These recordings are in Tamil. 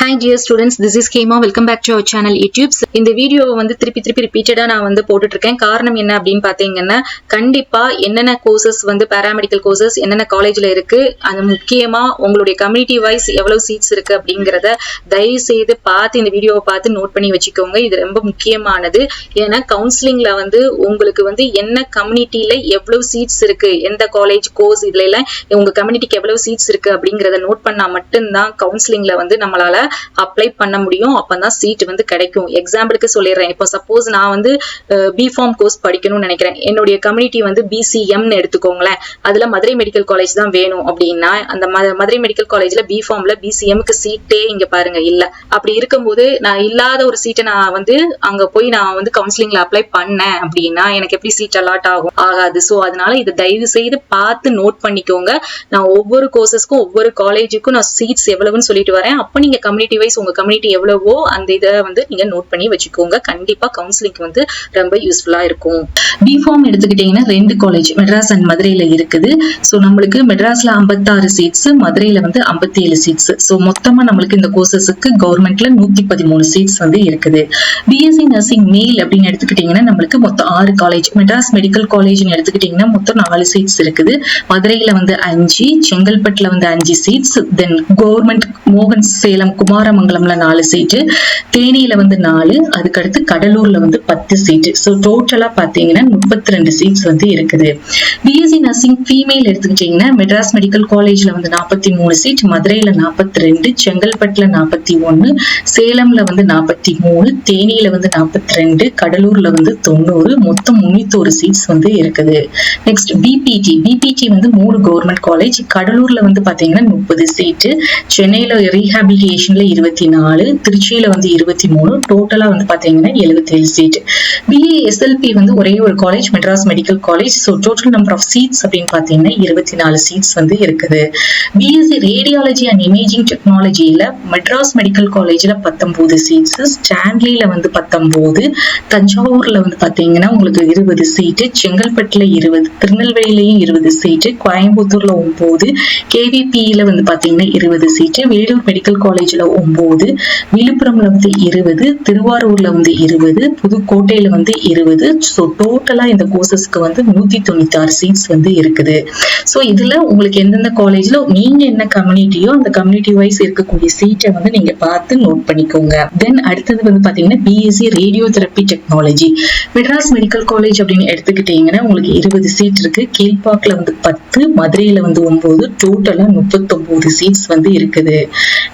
Hi dear students, this is Kema. Welcome back to our channel utipz. இந்த வீடியோவை வந்து திருப்பி ரிப்பீட்டடா நான் வந்து போட்டுட்டு இருக்கேன். காரணம் என்ன அப்படின்னு பாத்தீங்கன்னா, கண்டிப்பா என்னென்ன கோர்சஸ் வந்து பாராமெடிக்கல் கோர்சஸ் என்னென்ன காலேஜ்ல இருக்கு, அது முக்கியமா உங்களுடைய கம்யூனிட்டி வைஸ் எவ்வளவு சீட்ஸ் இருக்கு அப்படிங்கறத தயவு செய்து பார்த்து இந்த வீடியோவை பார்த்து நோட் பண்ணி வச்சுக்கோங்க. இது ரொம்ப முக்கியமானது. ஏன்னா கவுன்சிலிங்ல வந்து உங்களுக்கு வந்து என்ன கம்யூனிட்டியில எவ்வளவு சீட்ஸ் இருக்கு, எந்த காலேஜ் கோர்ஸ் இதுல எல்லாம் உங்க கம்யூனிட்டிக்கு எவ்வளவு சீட்ஸ் இருக்கு அப்படிங்கறத நோட் பண்ணா மட்டும்தான் கவுன்சிலிங்ல வந்து நம்மளால அப்ளை பண்ண முடியும். அப்பதான் சீட் வந்து கிடைக்கும். எக்ஸாம்பிளுக்கு சொல்லிடுறேன். இப்போ சப்போஸ் நான் வந்து பிஃபார்ம் கோர்ஸ் படிக்கணும்னு நினைக்கிறேன். என்னுடைய கம்யூனிட்டி வந்து பிசிஎம்னு எடுத்துக்கோங்களேன். அதுல மதுரை மெடிக்கல் காலேஜ் தான் வேணும் அப்படின்னா அந்த மதுரை மெடிக்கல் காலேஜ்ல பிஃபார்ம்ல பிசிஎம்க்கு சீட்டே இங்க பாருங்க இல்ல. அப்படி இருக்கும்போது நான் இல்லாத ஒரு சீட்டை நான் வந்து அங்க போய் நான் வந்து கவுன்சிலிங்ல அப்ளை பண்ணேன் அப்படின்னா எனக்கு எப்படி சீட் அலாட் ஆகாது. சோ அதனால இதை தயவு செய்து பார்த்து நோட் பண்ணிக்கோங்க. நான் ஒவ்வொரு கோர்சஸ்க்கும் ஒவ்வொரு காலேஜுக்கும் நான் சீட்ஸ் எவ்வளவுன்னு சொல்லிட்டு வரேன். அப்ப நீங்க கம்யூனிட்டி வைஸ் உங்க கம்யூனிட்டி எவ்வளவோ அந்த இதை வந்து நீங்க நோட் பண்ணி வச்சுக்கோங்க. கண்டிப்பா கவுன்சிலிங் வந்து ரொம்ப யூஸ்ஃபுல்லா இருக்கும். பிஃபார்ம் எடுத்துக்கிட்டீங்கன்னா 2 காலேஜ் மெட்ராஸ் அண்ட் மதுரையில இருக்குது. சோ நம்மளுக்கு மெட்ராஸ்ல 56 சீட்ஸ், மதுரையில வந்து 57 சீட்ஸ். சோ மொத்தமா நம்மளுக்கு இந்த கோர்சஸுக்கு கவர்மெண்ட்ல 113 சீட்ஸ் வந்து இருக்குது. பிஎஸ்சி நர்சிங் மேல் அப்படின்னு எடுத்துக்கிட்டீங்கன்னா நம்மளுக்கு மொத்தம் 6 காலேஜ். மெட்ராஸ் மெடிக்கல் காலேஜ் எடுத்துக்கிட்டீங்கன்னா மொத்தம் 4 சீட்ஸ் இருக்குது. மதுரையில வந்து 5, செங்கல்பட்டுல வந்து 5 சீட்ஸ், தென் கவர்மெண்ட் மோகன் சேலம் குமாரமங்கலம்ல 4 சீட்டு, தேனியில வந்து 4, அதுக்கடுத்து கடலூர்ல வந்து 10 சீட்டு. சோ டோட்டலா பாத்தீங்கன்னா 32 சீட்ஸ் வந்து இருக்குது. பிஎஸ்சி நர்சிங் ஃபீமேல் எடுத்துக்கிட்டீங்கன்னா மெட்ராஸ் மெடிக்கல் காலேஜ்ல வந்து 43 சீட், மதுரையில 42, செங்கல்பட்டுல 41, சேலம்ல வந்து 43, தேனியில வந்து 42, கடலூர்ல வந்து 90, மொத்தம் 301 சீட்ஸ் வந்து இருக்குது. நெக்ஸ்ட் பிபிடி வந்து 3 கவர்மெண்ட் காலேஜ். கடலூர்ல வந்து பாத்தீங்கன்னா 30 சீட்டு, சென்னையில ரீஹாபிலிட்டேஷன்ல 24, திருச்சியில வந்து 23, டோட்டலா வந்து பாத்தீங்கன்னா 77 சீட். பிஏஎஸ்எல்பி வந்து ஒரே ஒரு college, Madras medical college. So total number of seats அப்படின்னு பாத்தீங்கன்னா 24 சீட்ஸ் வந்து இருக்குது. பிஎஸ்சி ரேடியாலஜி அண்ட் இமேஜிங் டெக்னாலஜியில மெட்ராஸ் மெடிக்கல் காலேஜ்ல 19 சீட்ஸ், ஸ்டான்லியில வந்து 19, தஞ்சாவூர்ல வந்து பாத்தீங்கன்னா உங்களுக்கு 20 சீட்டு, செங்கல்பட்டுல 20, திருநெல்வேலியிலையும் 20 சீட்டு, கோயம்புத்தூர்ல 9, கேவிபியில வந்து பாத்தீங்கன்னா 20 சீட்டு, வேலூர் மெடிக்கல் காலேஜ்ல 9, விழுப்புரம்ல வந்து 20, திருவாரூர்ல வந்து 20, புதுக்கோட்டையில வந்து 20. ஸோ டோட்டலா இந்த கோர்சஸ்க்கு வந்து 196 சீட்ஸ் வந்து இருக்குது. ஸோ இதுல உங்களுக்கு எந்தெந்த காலேஜ்ல நீங்க என்ன கம்யூனிட்டியோ அந்த கம்யூனிட்டி வைஸ் இருக்கக்கூடிய சீட்டை வந்து நீங்க பார்த்து நோட் பண்ணிக்கோங்க. தென் அடுத்தது வந்து பாத்தீங்கன்னா BSc radio therapy technology. Madras medical college அப்படின்னு எடுத்துக்கிட்டீங்கன்னா உங்களுக்கு 20 சீட் இருக்கு. கீழ்பாக்ல வந்து 10, மதுரையில வந்து 9, டோட்டலா 39 சீட்ஸ் வந்து இருக்குது.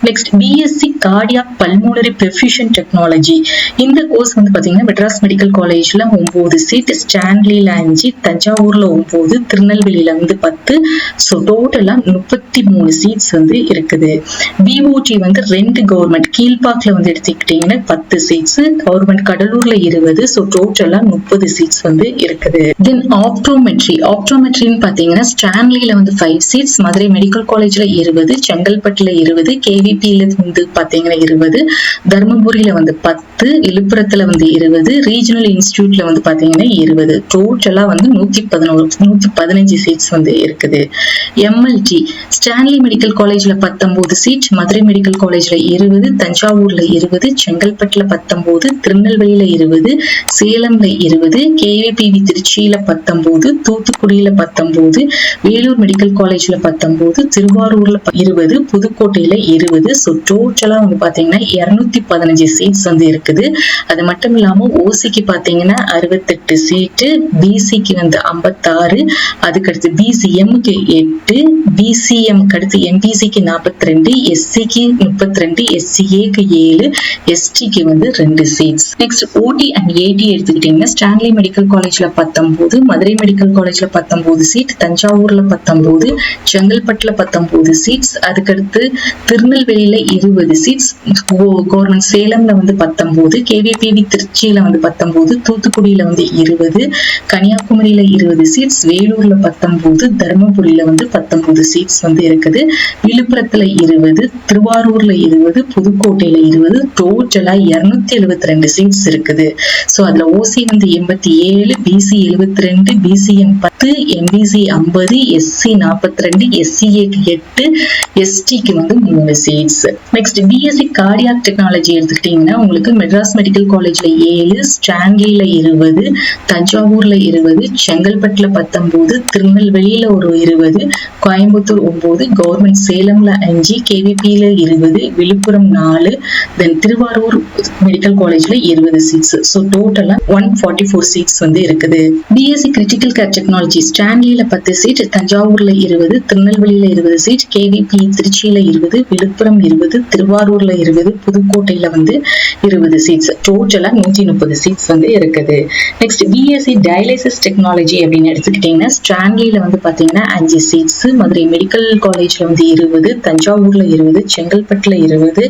Next BSc cardiac pulmonary perfusion technology. இந்த கோர்ஸ் வந்து பாத்தீங்கன்னா மெட்ராஸ் மெடிக்கல் காலேஜ்ல 9 சீட், ஸ்டான்லியில 5, தஞ்சாவூர்ல 9, திருநெல்வேலியில வந்து 10. ஸோ டோட்டலா 33 சீட்ஸ் வந்து இருக்குது. பிஓடி வந்து 2 கவர்மெண்ட். கீழ்பாக்ல வந்து எடுத்துக்கிட்டீங்கன்னா 10 சீட்ஸ், கவர்மெண்ட் கடலூர்ல 20. ஸோ டோட்டலா 30 சீட்ஸ் வந்து இருக்குது. தென் ஆப்டோமெட்ரின்னு பாத்தீங்கன்னா ஸ்டான்லியில வந்து 5 சீட்ஸ், மதுரை மெடிக்கல் காலேஜ்ல 20, செங்கல்பட்டுல 20, கேவிபியில வந்து பாத்தீங்கன்னா 20, தர்மபுரியில வந்து 10, விழுப்புரத்துல வந்து 20, ரீஜனல் இன்ஸ்டிடியூட்ல வந்து பாத்தீங்கன்னா 20. டோட்டலா வந்து 115 சீட்ஸ் வந்து இருக்குது. எம்எல்டி ஸ்டான்லி மெடிக்கல் காலேஜ்ல 19 சீட், மதுரை மெடிக்கல் காலேஜ்ல 20, தஞ்சாவூர்ல 20, செங்கல்பட்டுல 19, திருநெல்வேலியில 20, சேலம்ல 20, கேவிபி திருச்சியில 19, தூத்துக்குடியில 19, வேலூர் மெடிக்கல் காலேஜ்ல 19, திருவாரூர்ல 20, புதுக்கோட்டையில 20. ஸோ டோட்டலா வந்து பாத்தீங்கன்னா 215 சீட்ஸ் வந்து இருக்குது. அது மட்டும் இல்லாம ஓசிக்கு பாத்தீங்கன்னா 68 சீட்டு, பிசிக்கு வந்து 56, அதுக்கடுத்து பிசிஎம்க்கு 8, பிசிஎம் அடுத்து எம்பிசிக்கு 42, எஸ்சிக்கு 32, எஸ்சிஏக்கு 7, எஸ்டிக்கு வந்து 2 சீட்ஸ். நெக்ஸ்ட் ஓடி அண்ட் ஏடி எடுத்துக்கிட்டீங்கன்னா ஸ்டான்லி மெடிக்கல் காலேஜ்ல 19, மதுரை மெடிக்கல் காலேஜ்ல 19 சீட், தஞ்சாவூர்ல 19, செங்கல்பட்டுல 19 சீட்ஸ், அதுக்கடுத்து திருநெல்வேலியில 20 சீட்ஸ், கவர்மெண்ட் சேலம்ல வந்து 19, கேவிபி திருச்சியில வந்து 19, தூத்துக்குடியில வந்து 20, கன்னியாகுமரியில 20 சீட்ஸ், வேலூர்ல 19, தர்மபுரியில வந்து 19 சீட்ஸ் வந்து இருக்குது. விழுப்புரத்துல 20, திருவாரூர்ல 20, புதுக்கோட்டையில 20, டோட்டலா 272 சீட்ஸ் இருக்குது. சோ அதுல ஓசி வந்து 87, பிசி 72, பிசிஎம் 10, எம்பிசி 50, எஸ்சி 42, எஸ்சிஏக்கு 8, எஸ்டிக்கு வந்து 3 seats. Next BSc cardiac technology எடுத்துக்கிட்டீங்கன்னா உங்களுக்கு மெட்ராஸ் மெடிக்கல் காலேஜ்ல 7, ஸ்டான்லில 20, தஞ்சாவூர்ல 20, செங்கல்பட்டுல 19, திருநெல்வேலியில ஒரு 20, கோயம்புத்தூர் 9, கவர்மெண்ட் சேலம்ல 5, கேவிபியில 20, விழுப்புரம் 4, தென் திருவாரூர் மெடிக்கல் காலேஜ்ல 20 சீட்ஸ். ஸோ டோட்டலா 144 சீட்ஸ் வந்து இருக்குது. பிஎஸ்சி கிரிட்டிக்கல் கேர் டெக்னாலஜி ஸ்டான்லில 10 சீட், தஞ்சாவூர்ல 20, திருநெல்வேலியில 20 சீட், கேவிபி திருச்சியில 20, விழுப்புரம் 20, திருவாரூர்ல 20, புதுக்கோட்டையில வந்து 20 சீட்ஸ். டோட்டலா 130 சீட்ஸ் வந்து இருக்குது. நெக்ஸ்ட் பிஎஸ்சி டயாலிசிஸ் டெக்னாலஜி அப்படின்னு எடுத்துக்கிட்டீங்கன்னா ஸ்டான்லில வந்து பாத்தீங்கன்னா 5 சீட்ஸ், மதுரை மெடிக்கல் காலேஜ்ல வந்து 20, தஞ்சாவூர்ல 20, செங்கல்பட்டுல 20,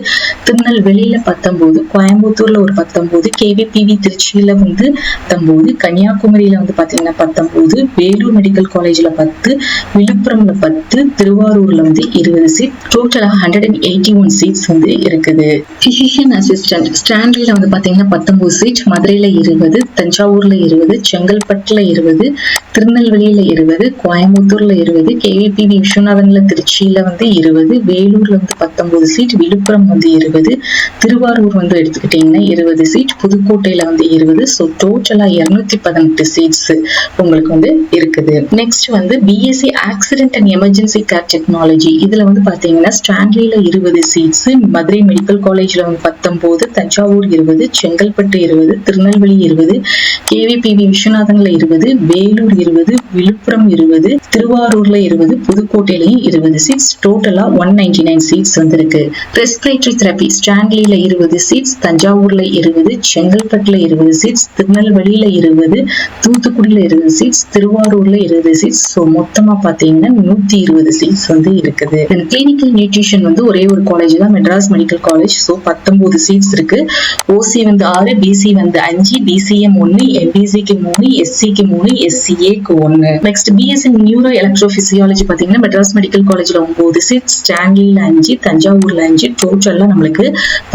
திருநெல்வேலியில 19, கோயம்புத்தூர்ல ஒரு 19, கேவிபிவி திருச்சியில வந்து 19, கன்னியாகுமரியில வந்து பாத்தீங்கன்னா 19, வேலூர் மெடிக்கல் காலேஜ்ல 10, விழுப்புரம்ல 10, திருவாரூர்ல வந்து 20 சீட். டோட்டலா 181 சீட்ஸ் வந்து இருக்குது. பிசிஷியன் அசிஸ்டன்ட் ஸ்டான்லில வந்து பாத்தீங்கன்னா 19 சீட், மதுரையில 20, தஞ்சாவூர்ல 20, செங்கல்பட்டுல 20, திருநெல்வேலியில 20, கோயம்புத்தூர்ல 20, கேவிபிவி விஸ்வநாதன்ல திருச்சியில வந்து 20, வேலூர்ல வந்து 19 சீட், விழுப்புரம் வந்து 20, திருவாரூர் வந்து எடுத்துக்கிட்டீங்கன்னா 20 சீட், புதுக்கோட்டையில வந்து 20. ஸோ டோட்டலா 218 சீட்ஸ் உங்களுக்கு வந்து இருக்குது. நெக்ஸ்ட் வந்து BSc accident and emergency care technology இதுல வந்து பாத்தீங்கன்னா ஸ்டான்லில 20 சீட்ஸ், மதுரை மெடிக்கல் காலேஜ்ல வந்து 19, தஞ்சாவூர் 20, செங்கல்பட்டு 20, திருநெல்வேலி 20, கேவிபிவி விஸ்வநாதன்ல 20, வேலூர் 20, விழுப்புரம் 20, திருவாரூர்ல 20, புதுக்கோட்டையிலையும் 20 சீட்ஸ். டோட்டலா 199 சீட்ஸ் வந்து இருக்கு. ரெஸ்பிரேட்டரி தெரப்பி ஸ்டான்லில 20 சீட்ஸ், தஞ்சாவூர்ல 20, செங்கல்பட்டுல 20 சீட்ஸ், திருநெல்வேலியில 20, தூத்துக்குடியில 20 சீட்ஸ், திருவாரூர்ல 20 சீட்ஸ். ஸோ மொத்தமா பாத்தீங்கன்னா 120 சீட்ஸ் வந்து இருக்குது. கிளினிக்கல் நியூட்ரிஷன் வந்து ஒரே ஒரு காலேஜ் தான், Madras medical college. So 19 seats இருக்கு. ஓசி வந்து 6, பிசி வந்து 5, பிசிஎம் 1, எம்பிசிக்கு 3, எஸ்சிக்கு 3, எஸ்சிஏக்கு 1. நெக்ஸ்ட் பிஎஸ்சி நியூரோ எலக்ட்ரோபிசியாலஜி பாத்தீங்கன்னா மெட்ராஸ் மெடிக்கல் காலேஜ்ல 9 சீட்ஸ், ஸ்டான்லில 5, தஞ்சாவூர்ல 5, டோட்டலா நம்மளுக்கு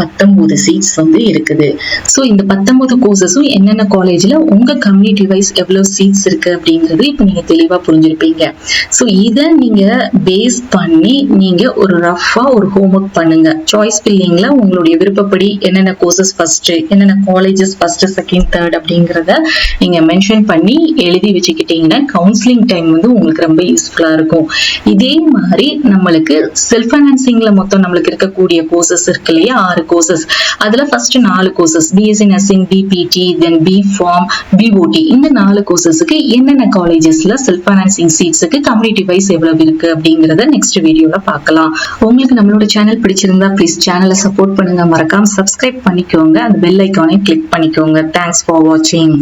19 சீட்ஸ் வந்து இருக்குது. ஸோ இந்த 19 கோர்சஸும் என்னென்ன காலேஜ்ல உங்க கம்யூனிட்டி வைஸ் எவ்வளவு சீட்ஸ் இருக்கு அப்படிங்கிறது இப்போ நீங்க தெளிவா புரிஞ்சிருப்பீங்க. ஸோ இதை நீங்க பேஸ் பண்ணி நீங்க ஒரு ரஃபா ஒரு ஹோம்ஒர்க் பண்ணுங்க. சாய்ஸ் ஃபில்லிங்ல உங்களுடைய விருப்பப்படி என்னென்ன கோர்சஸ் ஃபர்ஸ்ட், என்னென்ன காலேஜஸ் ஃபர்ஸ்ட், செகண்ட், தேர்ட் அப்படிங்கிறத நீங்க மென்ஷன் பண்ணி எழுதி வச்சுக்கிட்டீங்கன்னா கவுன்சிலிங் டைம் வந்து உங்களுக்கு ரொம்ப யூஸ்ஃபுல்லா இருக்கும். இதே மாதிரி நம்மளுக்கு செல்ஃப் ஃபைனான்சிங்ல மொத்தம் நம்மளுக்கு இருக்கக்கூடிய கோர்சஸ் இருக்கு இல்லையா, 6 கோர்சஸ். அதுல first 4 courses BSc nursing, BPT, then BPharm, BOT, இந்த 4 கோர்சஸ்க்கு என்னென்ன காலேஜஸ்ல செல்ஃப் ஃபைனான்சிங் சீட்ஸுக்கு கம்யூனிட்டி வைஸ் எவ்வளவு இருக்கு அப்படிங்கறத நெக்ஸ்ட் வீடியோல பார்க்கலாம். உங்களுக்கு நம்மளோட சேனல் பிடிச்சிருந்தா ப்ளீஸ் சேனலை சப்போர்ட் பண்ணுங்க, மறக்காம சப்ஸ்கிரைப் பண்ணிக்கோங்க, அந்த பெல் ஐக்கானை கிளிக் பண்ணிக்கோங்க. தேங்க்ஸ் ஃபார் வாட்சிங்.